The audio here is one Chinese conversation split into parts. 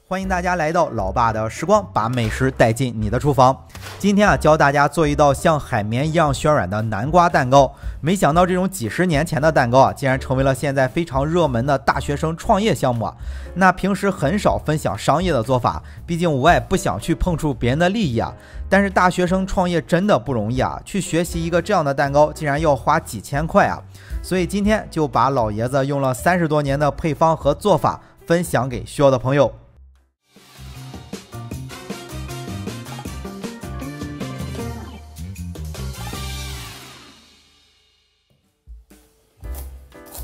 欢迎大家来到老爸的时光，把美食带进你的厨房。今天教大家做一道像海绵一样暄软的南瓜蛋糕。没想到这种几十年前的蛋糕竟然成为了现在非常热门的大学生创业项目。那平时很少分享商业的做法，毕竟我也不想去碰触别人的利益啊。但是大学生创业真的不容易啊，去学习一个这样的蛋糕竟然要花几千块啊。所以今天就把老爷子用了30多年的配方和做法分享给需要的朋友。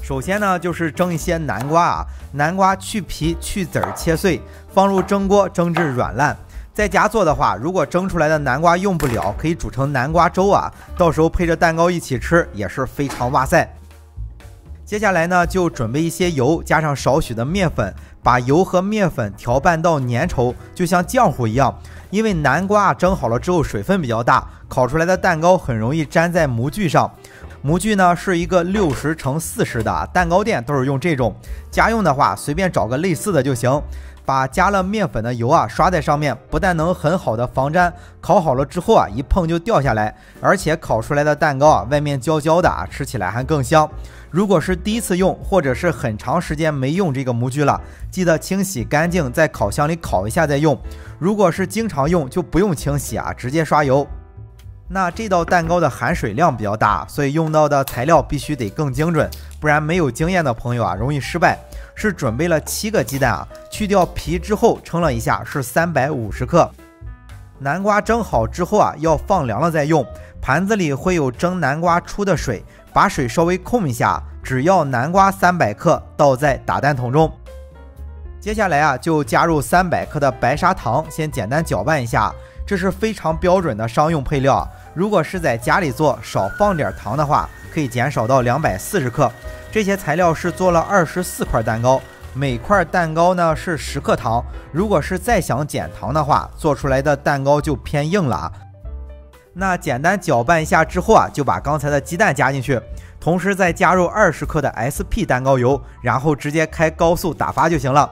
首先呢，就是蒸一些南瓜啊，南瓜去皮去籽儿切碎，放入蒸锅蒸至软烂。在家做的话，如果蒸出来的南瓜用不了，可以煮成南瓜粥啊，到时候配着蛋糕一起吃也是非常哇塞。接下来呢，就准备一些油，加上少许的面粉，把油和面粉调拌到粘稠，就像浆糊一样。因为南瓜蒸好了之后水分比较大，烤出来的蛋糕很容易粘在模具上。模具呢是一个60×40的，蛋糕店都是用这种，家用的话随便找个类似的就行。把加了面粉的油刷在上面，不但能很好的防粘，烤好了之后一碰就掉下来，而且烤出来的蛋糕外面焦焦的，吃起来还更香。如果是第一次用，或者是很长时间没用这个模具了，记得清洗干净，在烤箱里烤一下再用。如果是经常用，就不用清洗直接刷油。那这道蛋糕的含水量比较大，所以用到的材料必须得更精准，不然没有经验的朋友容易失败。是准备了7个鸡蛋去掉皮之后称了一下，是350克。南瓜蒸好之后要放凉了再用。盘子里会有蒸南瓜出的水，把水稍微控一下，只要南瓜300克倒在打蛋桶中。接下来就加入300克的白砂糖，先简单搅拌一下。这是非常标准的商用配料，如果是在家里做，少放点糖的话，可以减少到240克。这些材料是做了24块蛋糕，每块蛋糕呢是10克糖。如果是再想减糖的话，做出来的蛋糕就偏硬了。那简单搅拌一下之后就把刚才的鸡蛋加进去，同时再加入20克的 SP 蛋糕油，然后直接开高速打发就行了。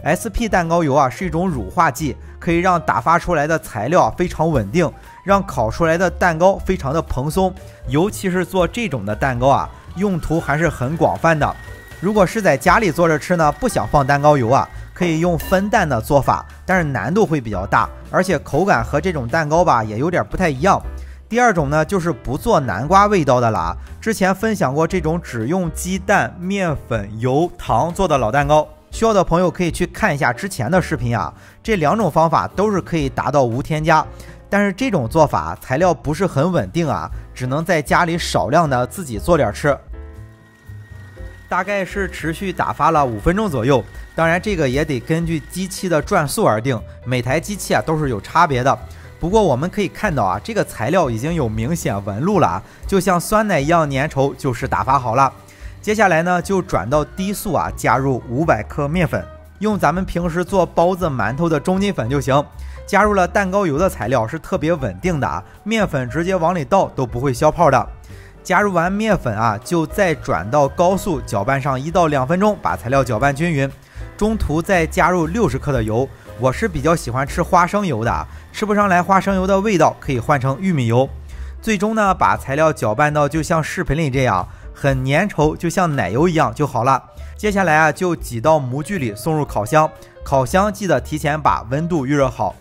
SP 蛋糕油是一种乳化剂，可以让打发出来的材料非常稳定，让烤出来的蛋糕非常的蓬松。尤其是做这种的蛋糕用途还是很广泛的。如果是在家里做着吃呢，不想放蛋糕油可以用分蛋的做法，但是难度会比较大，而且口感和这种蛋糕也有点不太一样。第二种呢，就是不做南瓜味道的了。之前分享过这种只用鸡蛋、面粉、油、糖做的老蛋糕，需要的朋友可以去看一下之前的视频这2种方法都是可以达到无添加，但是这种做法材料不是很稳定只能在家里少量的自己做点吃。大概是持续打发了5分钟左右，当然这个也得根据机器的转速而定，每台机器都是有差别的。不过我们可以看到这个材料已经有明显纹路了就像酸奶一样粘稠，就是打发好了。接下来呢，就转到低速加入500克面粉，用咱们平时做包子馒头的中筋粉就行。加入了蛋糕油的材料是特别稳定的面粉直接往里倒都不会消泡的。加入完面粉就再转到高速搅拌上1到2分钟，把材料搅拌均匀。中途再加入60克的油，我是比较喜欢吃花生油的，吃不上来花生油的味道可以换成玉米油。最终呢，把材料搅拌到就像视频里这样很粘稠，就像奶油一样就好了。接下来就挤到模具里送入烤箱，烤箱记得提前把温度预热好。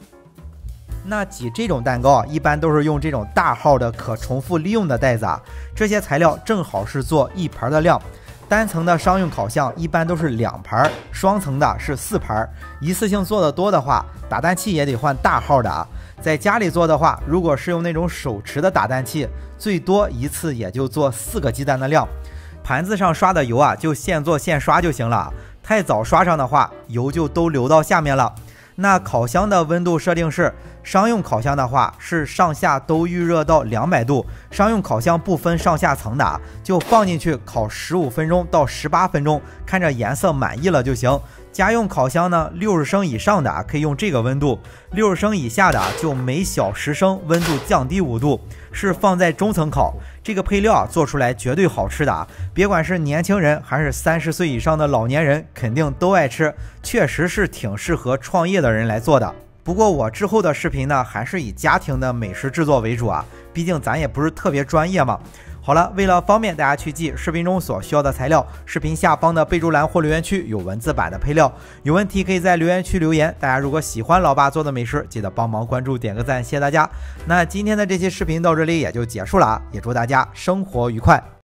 那挤这种蛋糕一般都是用这种大号的可重复利用的袋子这些材料正好是做1盘的量。单层的商用烤箱一般都是2盘，双层的是4盘。一次性做的多的话，打蛋器也得换大号的在家里做的话，如果是用那种手持的打蛋器，最多一次也就做4个鸡蛋的量。盘子上刷的油就现做现刷就行了，太早刷上的话，油就都流到下面了。那烤箱的温度设定是，商用烤箱的话是上下都预热到200度，商用烤箱不分上下层的就放进去烤15分钟到18分钟，看着颜色满意了就行，家用烤箱呢，60升以上的可以用这个温度，60升以下的就每小10升温度降低5度，是放在中层烤。这个配料做出来绝对好吃的，别管是年轻人还是30岁以上的老年人，肯定都爱吃，确实是挺适合创业的人来做的。不过我之后的视频呢，还是以家庭的美食制作为主啊，毕竟咱也不是特别专业嘛。好了，为了方便大家去记视频中所需要的材料，视频下方的备注栏或留言区有文字版的配料，有问题可以在留言区留言。大家如果喜欢老爸做的美食，记得帮忙关注点个赞，谢谢大家。那今天的这期视频到这里也就结束了啊，也祝大家生活愉快。